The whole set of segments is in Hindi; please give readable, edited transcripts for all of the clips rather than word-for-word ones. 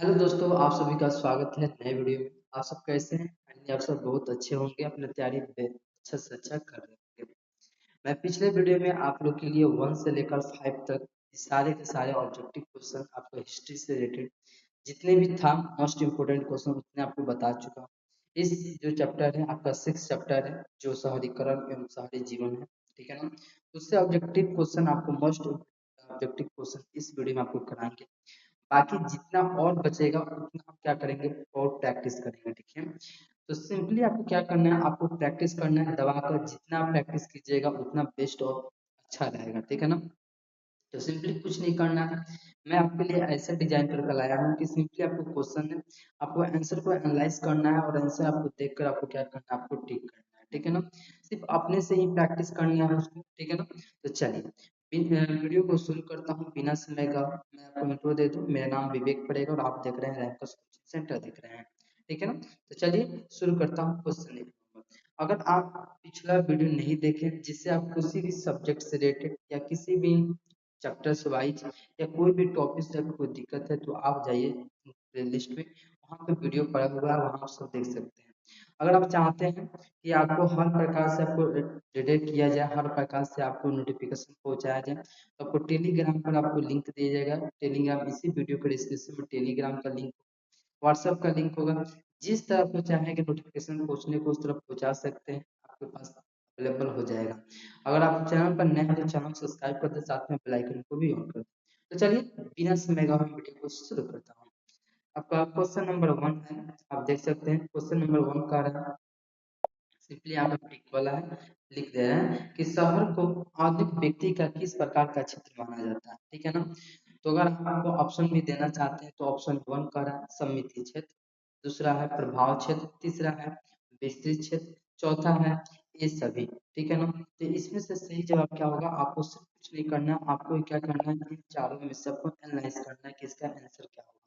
हेलो दोस्तों, आप सभी का स्वागत है नए वीडियो में। आप सब कैसे हैं? आप सब बहुत अच्छे होंगे, अपनी तैयारी अच्छा से अच्छा कर रहे होंगे। मैं पिछले वीडियो में आप लोग के लिए 1 से लेकर 5 तक सारे के सारे ऑब्जेक्टिव क्वेश्चन आपको हिस्ट्री से रिलेटेड जितने भी था मोस्ट इम्पोर्टेंट क्वेश्चन उतने आपको बता चुका हूँ। इस जो चैप्टर है आपका 6 चैप्टर है जो शहरीकरण एवं शहरी जीवन है, ठीक है ना। उससे ऑब्जेक्टिव क्वेश्चन आपको मोस्ट ऑब्जेक्टिव क्वेश्चन इस वीडियो में आपको कराएंगे। बाकी जितना और बचेगा उतना आप क्या करेंगे और प्रैक्टिस करेंगे, ठीक है। तो सिंपली आपको क्या करना है, आपको प्रैक्टिस करना है, दबाकर जितना आप प्रैक्टिस कीजिएगा उतना बेस्ट और अच्छा रहेगा, ठीक है ना। तो सिंपली कुछ नहीं करना है, मैं आपके लिए ऐसा डिजाइन करके लाया हूँ कि सिंपली आपको क्वेश्चन है, आपको आंसर को एनालाइज करना है और आंसर आपको देखकर आपको क्या करना है, आपको टिक करना है, ठीक है ना। सिर्फ अपने से ही प्रैक्टिस करनी है उसको, ठीक है ना। तो चलिए वीडियो को शुरू करता हूँ बिना समय का। मैं आपको इंट्रो दे दूँ, मेरा नाम विवेक पड़ेगा और आप देख रहे हैं रैंकर्स कोचिंग सेंटर देख रहे हैं, ठीक है ना। तो चलिए शुरू करता हूँ क्वेश्चन। अगर आप पिछला वीडियो नहीं देखे जिससे आप किसी भी सब्जेक्ट से रिलेटेड या किसी भी चैप्टर्स वाइज या कोई भी टॉपिक से कोई दिक्कत है तो आप जाइए प्लेलिस्ट में, वहाँ पे वीडियो पड़ा हुआ है, वहाँ सब देख सकते हैं। अगर आप चाहते हैं कि आपको हर प्रकार से आपको रिलेट किया जाए, हर प्रकार से आपको नोटिफिकेशन पहुंचाया जाए, तो आपको टेलीग्राम पर आपको लिंक दिया जाएगा। टेलीग्राम इसी वीडियो के डिस्क्रिप्शन में टेलीग्राम का लिंक, व्हाट्सएप का लिंक होगा। जिस तरफ को चाहें कि नोटिफिकेशन पहुंचने को उस तरफ पहुंचा सकते हैं, आपके पास अवेलेबल हो जाएगा। अगर आप चैनल पर नए हैं तो चैनल सब्सक्राइब कर दें, साथ में बेल आइकन को भी ऑन कर दें। तो चलिए बिना समय गवाए वीडियो को शुरू करता हूँ। आपका क्वेश्चन नंबर 1 है, आप देख सकते हैं क्वेश्चन नंबर 1 का रहा है। सिंपली यहाँ पे टिक वाला है, लिख दे रहे हैं कि शहर को आधुनिक व्यक्ति का किस प्रकार का क्षेत्र माना जाता है, ठीक है ना। तो अगर आपको ऑप्शन भी देना चाहते हैं तो ऑप्शन 1 का रहा है समिति क्षेत्र, दूसरा है प्रभाव क्षेत्र, तीसरा है विस्तृत क्षेत्र, चौथा है ये सभी, ठीक है ना। तो इसमें से सही जवाब क्या होगा, आपको सिर्फ कुछ नहीं करना, आपको क्या करना है, इन चारों में से आपको एनालाइज करना है कि इसका आंसर क्या होगा,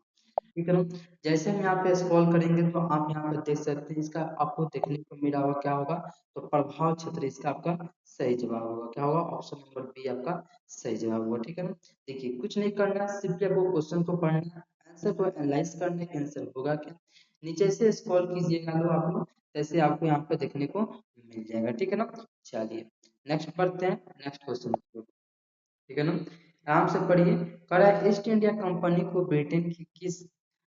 ठीक है ना। जैसे हम यहाँ पे स्क्रॉल करेंगे तो आप यहाँ पे देख सकते हैं इसका आपको देखने को मिला हुआ क्या होगा, तो प्रभाव क्षेत्र इसका आपका सही जवाब होगा। क्या होगा, ऑप्शन नंबर बी आपका सही जवाब होगा, ठीक है ना। देखिए कुछ नहीं करना, सिंपली आपको क्वेश्चन को पढ़ना है, आंसर को एनालाइज करना है, आंसर होगा क्या। नीचे से स्क्रॉल कीजिएगा तो आपको जैसे आपको यहाँ पे देखने को मिल जाएगा, ठीक है ना। चलिए नेक्स्ट पढ़ते हैं, नेक्स्ट क्वेश्चन, ठीक है ना। आराम से पढ़िए। कह रहा है ईस्ट इंडिया कंपनी को ब्रिटेन की किस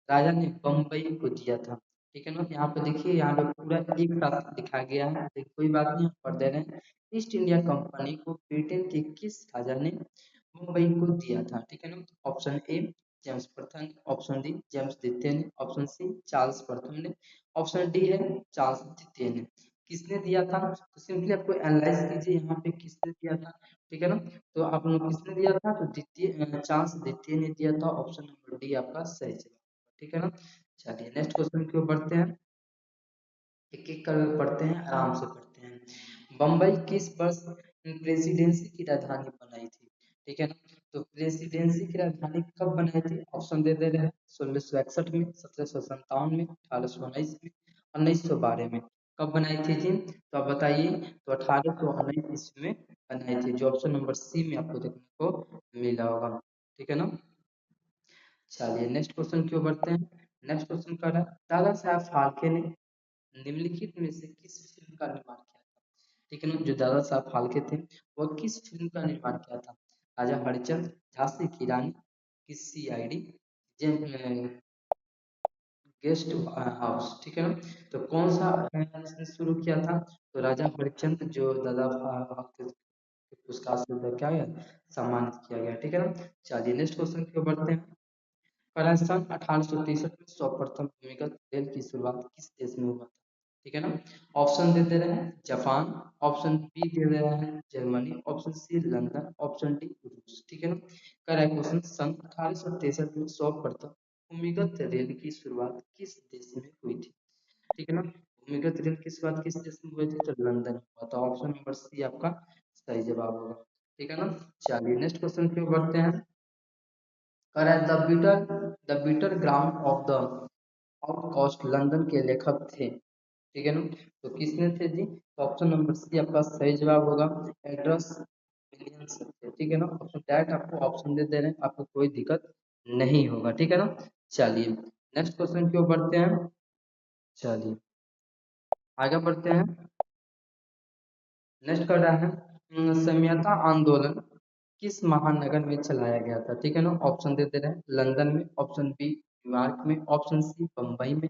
राजा ने बम्बई को दिया था, ठीक है ना। यहाँ पे देखिए, यहाँ पे पूरा एक साथ लिखा गया है, देखिए कोई बात नहीं, हम पढ़ दे रहे हैं। ईस्ट इंडिया कंपनी को ब्रिटेन के किस राजा ने मुंबई को दिया था, ठीक है ना। ऑप्शन ए जेम्स प्रथम ने, ऑप्शन डी जेम्स द्वितीय ने, ऑप्शन सी चार्ल्स प्रथम ने, ऑप्शन डी है चार्ल्स द्वितीय ने। किसने दिया था, तो सिंपली आपको एनालाइज कीजिए यहाँ पे किसने दिया था, ठीक है ना। तो आप लोग किसने दिया था, तो द्वितीय चांस द्वितीय ने दिया था, ऑप्शन नंबर डी आपका सही जवाब, ठीक है ना। चलिए नेक्स्ट क्वेश्चन की ओर बढ़ते हैं, एक एक कर पढ़ते हैं, आराम से पढ़ते हैं। बम्बई किस वर्ष प्रेसिडेंसी की राजधानी बनाई थी, ठीक है ना। तो प्रेसिडेंसी की राजधानी कब बनाई थी, ऑप्शन दे रहे हैं 1661 में, 1757 में, 1819 में, 1912 में। कब बनाई थी जी, तो आप बताइए। तो 1819 ईस्वी में बनाई थी, जो ऑप्शन नंबर सी में आपको देखने को मिला होगा, ठीक है ना। चलिए नेक्स्ट क्वेश्चन की ओर बढ़ते हैं। नेक्स्ट क्वेश्चन का है दादा साहब फाल्के ने निम्नलिखित में से किस फिल्म का निर्माण किया था, ठीक है ना। जो दादा साहब फाल्के थे वह किस फिल्म का निर्माण किया था, राजा हरिश्चंद्र, झांसी की रानी, किस सीआईडी, गेस्ट हाउस, ठीक है ना। तो कौन सा इसने शुरू किया था, तो राजा हरिश्चंद्र जो दादा फाल्के के पुरस्कार से क्या है सम्मानित किया गया, ठीक है ना। चलिए नेक्स्ट क्वेश्चन की ओर बढ़ते हैं। सन 1863 में सर्वप्रथम भूमिगत रेल की शुरुआत किस देश में हुआ था, ठीक है ना। ऑप्शन दे दे रहे हैं जापान, ऑप्शन बी दे दे रहे हैं Germany, option C London, option D रूस, ठीक है ना। करेक्ट क्वेश्चन, सन 1863 में सर्वप्रथम भूमिगत रेल की शुरुआत किस देश में हुई थी, ठीक है ना। भूमिगत रेल की शुरुआत किस देश में हुई थी, तो लंदन में हुआ था, ऑप्शन नंबर सी आपका सही जवाब होगा, ठीक है ना। चलिए नेक्स्ट क्वेश्चन की ओर बढ़ते हैं। The bitter ground of the outcast London के लेखक थे, ठीक है ना। तो किसने थे जी, तो ऑप्शन नंबर सी आपका सही जवाब होगा, एड्रस विलियम्स थे, ठीक है ना। ऑप्शन डैट आपको ऑप्शन दे दे रहे हैं, आपको कोई दिक्कत नहीं होगा, ठीक है ना। चलिए नेक्स्ट क्वेश्चन की ओर बढ़ते हैं। चलिए आगे बढ़ते हैं। नेक्स्ट कर रहा है समझौता आंदोलन किस महानगर में चलाया गया था। ठीक है ना, ऑप्शन दे दे रहे हैं, लंदन में, ऑप्शन बी न्यूयॉर्क में, ऑप्शन सी बम्बई में,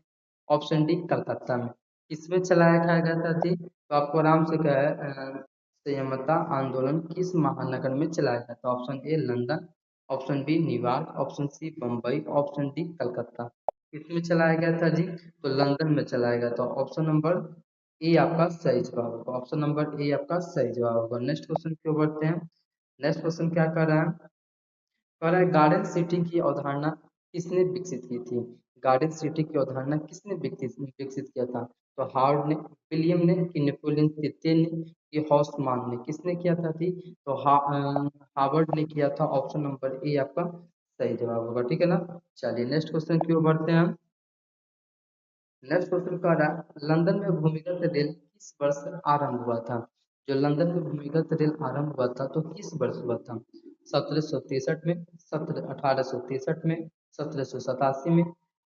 ऑप्शन डी कलकत्ता में। किसमें चलाया गया था जी, तो आपको आराम से क्या है संयमता आंदोलन किस महानगर में चलाया गया था। Option A London, option B New York, option C Bombay, option D Calcutta. किसमें चलाया गया था जी, तो लंदन में चलाया गया था। ऑप्शन नंबर ए आपका सही जवाब होगा। ऑप्शन नंबर ए आपका सही जवाब होगा। नेक्स्ट क्वेश्चन की ओर बढ़ते हैं। नेक्स्ट क्वेश्चन क्या कर रहा है, कह रहा है गार्डन सिटी की अवधारणा किसने विकसित की थी। गार्डन सिटी की अवधारणा किसने विकसित किया था, तो हार्ड ने, विलियम ने, कि नेपोलियन तृतीय ने, कि हॉसमान ने। किसने किया था थी, तो हार्वर्ड ने किया था। ऑप्शन नंबर ए आपका सही जवाब होगा। ठीक है ना, चलिए नेक्स्ट क्वेश्चन की ओर बढ़ते हैं। नेक्स्ट क्वेश्चन कह रहा है लंदन में भूमिगत रेल किस वर्ष आरंभ हुआ था। जो लंदन में भूमिगत रेल आरंभ हुआ था तो किस वर्ष हुआ था। 1763 में, 1863 में, 1787 में,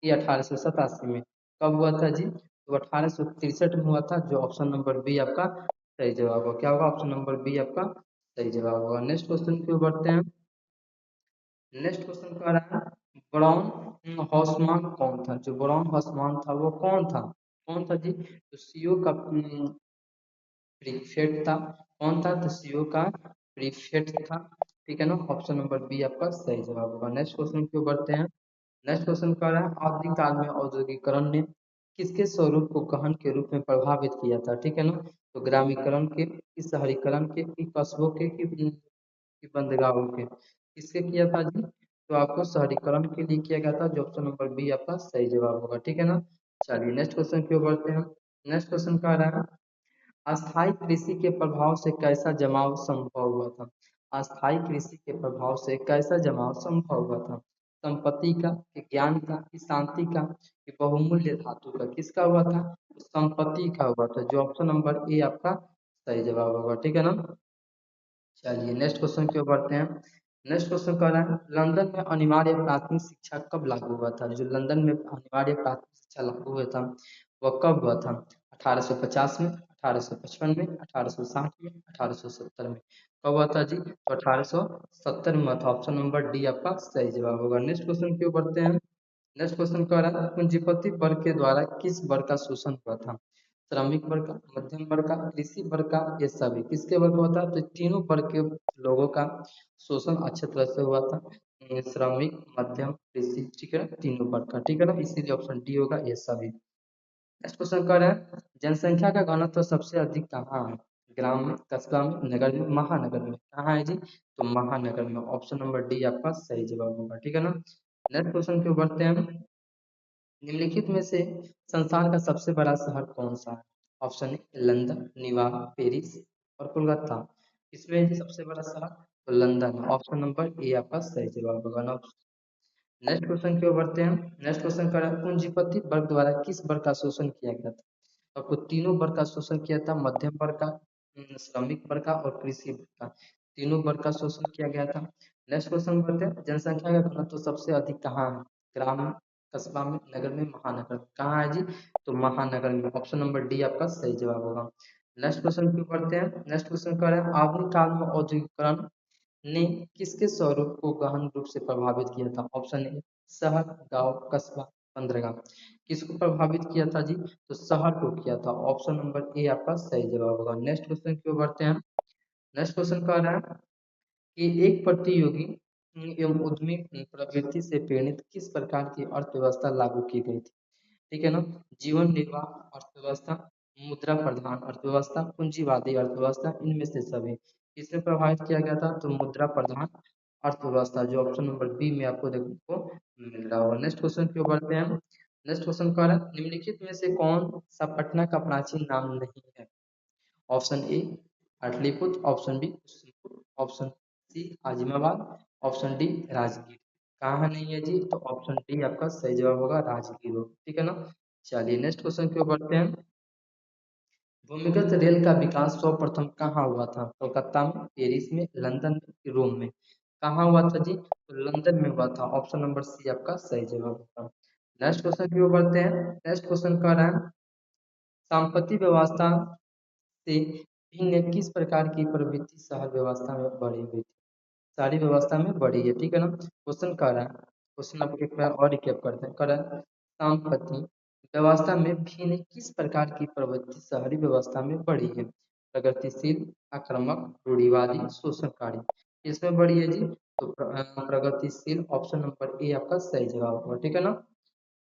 या 1887 में। कब हुआ था जी, तो 1863 में हुआ था, जो ऑप्शन नंबर बी आपका सही जवाब होगा। क्या होगा, ऑप्शन नंबर बी आपका सही जवाब होगा। नेक्स्ट क्वेश्चन की ओर बढ़ते हैं। नेक्स्ट क्वेश्चन कह रहा है ब्राउन हॉसमान कौन था। जो ब्राउन हॉसमान था वो कौन था, कौन था जी, तो सीओ का प्रीफेक्ट था। कौन था, तो सीओ का प्रीफेक्ट था। ठीक है ना, ऑप्शन नंबर बी आपका सही जवाब होगा। नेक्स्ट क्वेश्चन की ओर बढ़ते हैं। नेक्स्ट क्वेश्चन कह रहा है आधुनिक काल में औद्योगिकरण ने किसके स्वरूप को गहन के रूप में प्रभावित किया था। ठीक है ना, तो ग्रामीकरण के, कि शहरीकरण के, कि कस्बों के, कि बंदरगाहों के। किसके किया था जी, तो आपको शहरीकरण के लिए किया गया था, जो ऑप्शन नंबर बी आपका सही जवाब होगा। ठीक है ना, चलिए नेक्स्ट क्वेश्चन की ओर बढ़ते हैं। नेक्स्ट क्वेश्चन कह रहा है अस्थाई कृषि के प्रभाव से कैसा जमाव संभव हुआ था। अस्थाई कृषि के प्रभाव से कैसा जमाव संभव हुआ था। संपत्ति का, कि ज्ञान का, कि शांति का, कि बहुमूल्य धातु का। किसका हुआ था, संपत्ति का हुआ था, जो ऑप्शन नंबर ए आपका सही जवाब होगा। ठीक है ना, चलिए नेक्स्ट क्वेश्चन की ओर बढ़ते हैं। नेक्स्ट क्वेश्चन कह रहा है लंदन में अनिवार्य प्राथमिक शिक्षा कब लागू हुआ था। जो लंदन में अनिवार्य प्राथमिक शिक्षा लागू हुआ था वह कब हुआ था। 1850 में, 1855 में, 1860 में, 1870 में। कब हुआ था जी, तो 1870 में हुआ था। ऑप्शन नंबर डी आपका सही जवाब होगा। नेक्स्ट क्वेश्चन की ओर बढ़ते हैं। नेक्स्ट क्वेश्चन कह रहा है पूंजीपति वर्ग के द्वारा किस वर्ग का शोषण हुआ था। श्रमिक वर्ग का, मध्यम वर्ग का, कृषि वर्ग का, ये सभी किसके वर्ग हुआ था, तो तीनों वर्ग के लोगों का शोषण अच्छे तरह से हुआ था। श्रमिक, मध्यम, कृषि, ठीक है, तीनों वर्ग का। ठीक है ना, इसीलिए ऑप्शन डी होगा ये सभी। नेक्स्ट क्वेश्चन कह रहा है जनसंख्या का घनत्व सबसे अधिक कहाँ है। ग्राम में, कस्बा में, नगर में, महानगर में। कहाँ है जी, तो महानगर में। ऑप्शन नंबर डी आपका सही जवाब होगा। ठीक है ना, नेक्स्ट क्वेश्चन की ओर बढ़ते हैं। निम्नलिखित में से संसार का सबसे बड़ा शहर कौन सा है। Option A London, New York, Paris और कोलकाता। इसमें से सबसे बड़ा शहर तो लंदन है। ऑप्शन नंबर ए आपका सही जवाब होगा ना। नेक्स्ट क्वेश्चन की ओर बढ़ते हैं। नेक्स्ट क्वेश्चन कर रहा है पूंजीपति वर्ग द्वारा किस वर्ग का शोषण किया गया था। आपको तीनों वर्ग का शोषण किया था, मध्यम वर्ग का, श्रमिक वर्ग का और कृषि वर्ग का। तीनों वर्ग का शोषण किया गया था। नेक्स्ट क्वेश्चन बढ़ते हैं जनसंख्या का घनत्व सबसे अधिक कहाँ है। ग्राम में, कस्बा में, नगर में, महानगर में। कहाँ है जी, तो महानगर में। ऑप्शन नंबर डी आपका सही जवाब होगा। नेक्स्ट क्वेश्चन की बढ़ते हैं। नेक्स्ट क्वेश्चन कह रहा है आधुनिक काल में औद्योगिकरण ने किसके स्वरूप को गहन रूप से प्रभावित किया था। ऑप्शन ए शहर, गांव, कस्बा, बंदरगाह। किसको प्रभावित किया था जी, तो शहर को किया था। ऑप्शन नंबर ए आपका सही जवाब होगा। नेक्स्ट क्वेश्चन की ओर बढ़ते हैं। नेक्स्ट क्वेश्चन कह रहा है कि एक प्रतियोगी एवं उद्यमी प्रवृत्ति से प्रेरित किस प्रकार की अर्थव्यवस्था लागू की गई थी। ठीक है ना, जीवन निर्वाह अर्थव्यवस्था, मुद्रा प्रधान अर्थव्यवस्था, पूंजीवादी अर्थव्यवस्था, इनमें से सभी। किसने प्रभावित किया गया था, तो मुद्रा प्रधान अर्थव्यवस्था, जो ऑप्शन नंबर बी में आपको देखने को मिल रहा होगा। नेक्स्ट क्वेश्चन की ओर बढ़ते हैं। नेक्स्ट क्वेश्चन कह रहा है निम्नलिखित में से कौन सा पटना का प्राचीन नाम नहीं है। Option A Pataliputra, option B Kushipur, option C Azimabad, option D Rajgir. कहाँ नहीं है जी, तो ऑप्शन डी आपका सही जवाब होगा राजगीर हो। ठीक है ना, चलिए नेक्स्ट क्वेश्चन की ओर बढ़ते हैं। भूमिगत रेल का विकास सर्वप्रथम कहाँ हुआ था। कोलकाता में, पेरिस में, लंदन में, रोम में। कहाँ हुआ था जी? तो लंदन में हुआ था। ऑप्शन नंबर सी आपका सही जवाब होगा। नेक्स्ट क्वेश्चन की ओर बढ़ते हैं। नेक्स्ट क्वेश्चन कह रहा है संपत्ति व्यवस्था से भिन्न किस प्रकार की प्रवृत्ति शहर व्यवस्था में बढ़ी हुई थी? सारी व्यवस्था में बढ़ी है, ठीक है ना। क्वेश्चन कह रहा है, क्वेश्चन आपको एक बार और रिकैप करते हैं। कह रहा है संपत्ति व्यवस्था में भिन्न किस प्रकार की प्रवृत्ति शहरी व्यवस्था में बढ़ी है? प्रगतिशील, आक्रामक, रूढ़िवादी, शोषणकारी। इसमें बढ़ी है जी? तो प्रगतिशील। ऑप्शन नंबर ए आपका सही जवाब होगा, ठीक है ना।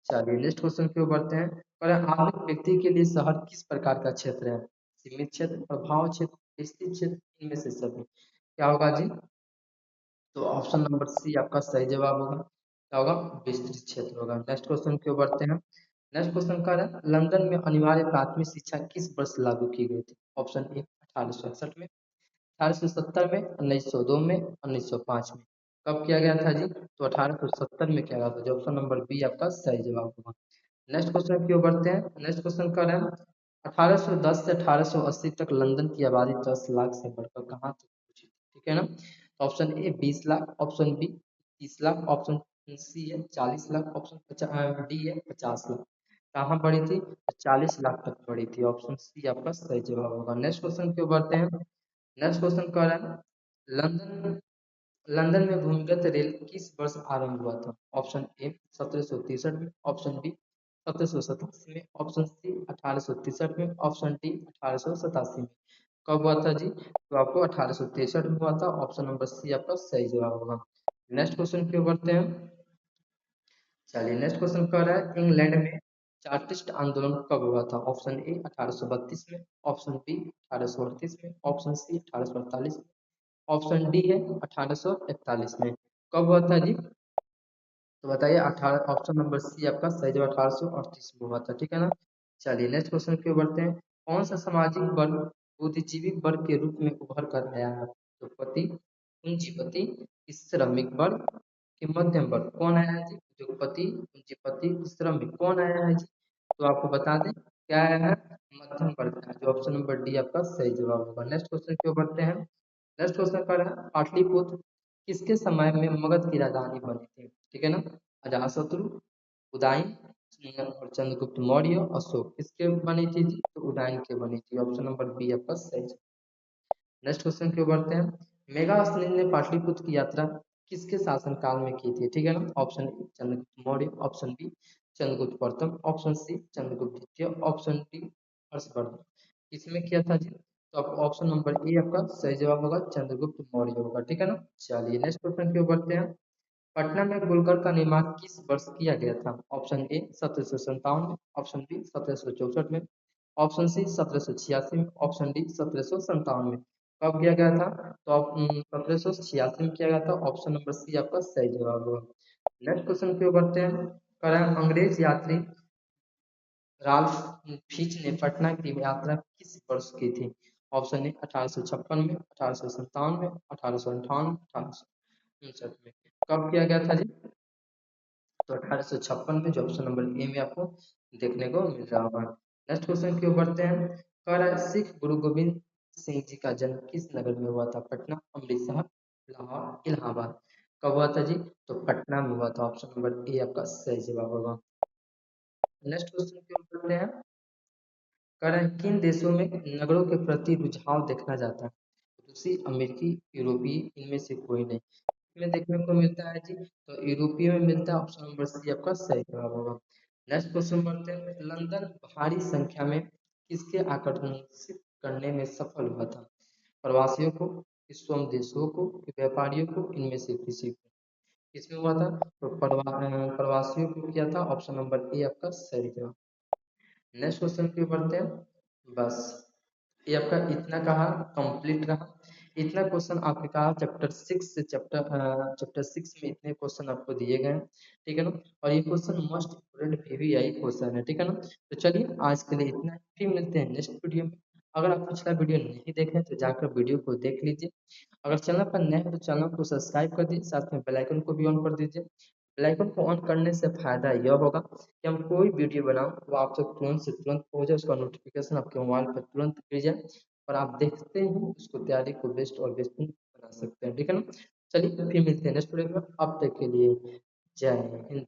चलिए नेक्स्ट क्वेश्चन की ओर बढ़ते हैं। और आधुनिक व्यक्ति के लिए शहर किस प्रकार का क्षेत्र है? सीमित क्षेत्र, प्रभाव क्षेत्र, विस्तृत क्षेत्र, इनमें से सभी। क्या होगा जी? तो ऑप्शन नंबर सी आपका सही जवाब होगा। क्या होगा? विस्तृत क्षेत्र होगा। नेक्स्ट क्वेश्चन की ओर बढ़ते हैं। नेक्स्ट क्वेश्चन का है लंदन में अनिवार्य प्राथमिक शिक्षा किस वर्ष लागू की गई थी? ऑप्शन ए 1861 में, 1870 में, 1902 में, 1905 में। कब किया गया था जी? तो 1870 में किया गया था। जो ऑप्शन नंबर बी आपका सही जवाब होगा। नेक्स्ट क्वेश्चन की ओर बढ़ते हैं। नेक्स्ट क्वेश्चन का है 1810 से 1880 तक लंदन की आबादी 10 लाख से बढ़कर कहाँ तक पहुंची थी? ठीक है ना। तो option A 20 lakh, option B 30 lakh, option C है 40 लाख, ऑप्शन डी है 50 लाख। कहाँ बढ़ी थी? 40 लाख तक बढ़ी थी। ऑप्शन सी आपका सही जवाब होगा। नेक्स्ट क्वेश्चन की ओर बढ़ते हैं। नेक्स्ट क्वेश्चन कह रहा है लंदन लंदन में भूमिगत रेल किस वर्ष आरंभ हुआ था? ऑप्शन ए 1763 में, ऑप्शन बी 1787 में, ऑप्शन सी 1863 में, ऑप्शन डी 1887 में। कब हुआ था जी? तो आपको 1863 में हुआ था। ऑप्शन नंबर सी आपका सही जवाब होगा। नेक्स्ट क्वेश्चन की ओर बढ़ते हैं। चलिए नेक्स्ट क्वेश्चन कह रहा है इंग्लैंड में चार्टिस्ट आंदोलन कब हुआ था? ऑप्शन ए 1832 में, ऑप्शन बी 1838 में, ऑप्शन सी 1848 में, ऑप्शन डी है 1841 में। कब हुआ था जी? तो बताइए। 18 ऑप्शन नंबर सी आपका सही जवाब 1838 में हुआ था, ठीक है ना। चलिए नेक्स्ट क्वेश्चन की ओर बढ़ते हैं। कौन सा सामाजिक वर्ग बुद्धिजीवी वर्ग के रूप में उभर कर आया है? तो पति, पूंजीपति, श्रमिक वर्ग के मध्यम वर्ग कौन आया है जी? जो पति, पूंजीपति, श्रमिक कौन आया है जी? तो आपको बता दें क्या आया है? मध्यम वर्ग का। जो ऑप्शन नंबर डी आपका सही जवाब होगा। नेक्स्ट क्वेश्चन की ओर बढ़ते हैं। नेक्स्ट क्वेश्चन का है पाटलिपुत्र किसके समय में मगध की राजधानी बनी थी? ठीक है ना। अजातशत्रु, उदयन और चंद्रगुप्त मौर्य, अशोक किसके बनी थी जी? तो उदयन के बनी थी। ऑप्शन नंबर बी आपका सही। नेक्स्ट क्वेश्चन की ओर बढ़ते हैं। मेगास्थनीज ने पाटलिपुत्र की यात्रा किसके शासनकाल में की थी? ठीक है ना। Option A Chandragupta Maurya, option B Chandragupta प्रथम, ऑप्शन सी चंद्रगुप्त द्वितीय, ऑप्शन डी हर्षवर्धन। किसमें किया था जी? तो आप ऑप्शन नंबर ए आपका सही जवाब होगा, चंद्रगुप्त मौर्य होगा, ठीक है ना। चलिए नेक्स्ट क्वेश्चन की ओर बढ़ते हैं। पटना में गोलघर का निर्माण किस वर्ष किया गया था? ऑप्शन ए 1757 में, ऑप्शन बी 1764 में, ऑप्शन सी 1786 में, ऑप्शन डी 1757 में। कब किया गया था? तो आप 1786 में किया गया था। ऑप्शन नंबर सी आपका सही जवाब होगा। नेक्स्ट क्वेश्चन की ओर बढ़ते हैं। कह रहा है अंग्रेज यात्री राल्फ फिच ने पटना की यात्रा किस वर्ष की थी? ऑप्शन ए 1856 में, 1857 में, 1858, 1859 में। कब किया गया था जी? तो 1856 में। जो ऑप्शन नंबर ए में आपको देखने को मिल रहा होगा। नेक्स्ट क्वेश्चन की ओर बढ़ते हैं। कह रहा है सिख गुरु गोविंद सिंह जी का जन्म किस नगर में हुआ था? पटना, अमृतसर, लाहौर, इलाहाबाद। कब हुआ था जी? तो पटना में हुआ था। ऑप्शन नंबर ए आपका सही जवाब होगा। नेक्स्ट क्वेश्चन की ओर बढ़ते हैं। कह रहे हैं किन देशों में नगरों के प्रति रुझाव देखा जाता है? रूसी, अमेरिकी, यूरोपीय, इनमें से कोई नहीं। में देखने को मिलता है जी? तो यूरोपीय में मिलता है। ऑप्शन नंबर सी आपका सही जवाब होगा। नेक्स्ट क्वेश्चन बढ़ते हैं। लंदन भारी संख्या में किसके आकर्षित करने में सफल हुआ था? प्रवासियों को, स्वदेशियों को, व्यापारियों को, इनमें से किसी को। किसमें हुआ था? तो प्रवासियों को किया था। ऑप्शन नंबर ए आपका सही जवाब। नेक्स्ट क्वेश्चन की ओर बढ़ते हैं। बस ये आपका इतना कहा कंप्लीट रहा। इतना क्वेश्चन आपके कहा चैप्टर 6 से चैप्टर 6 में इतने क्वेश्चन आपको दिए गए हैं, ठीक है ना। और ये question most important PVI question है, ठीक है ना। तो चलिए आज के लिए इतना ही। फिर मिलते हैं नेक्स्ट वीडियो में। अगर आप पिछला वीडियो नहीं देखें तो जाकर वीडियो को देख लीजिए। अगर चैनल पर नए हैं तो चैनल को सब्सक्राइब कर दीजिए, साथ में बेल आइकन को भी ऑन कर दीजिए। बेल आइकन को ऑन करने से फायदा यह होगा कि हम कोई वीडियो बनाओ तो आप तक तुरंत से तुरंत पहुंचे, उसका नोटिफिकेशन आपके मोबाइल पर तुरंत मिल जाए और आप देखते ही उसको तैयारी को बेस्ट और बेस्ट बना सकते हैं, ठीक है ना। चलिए फिर मिलते हैं नेक्स्ट वीडियो में, अब तक के लिए जय हिंद।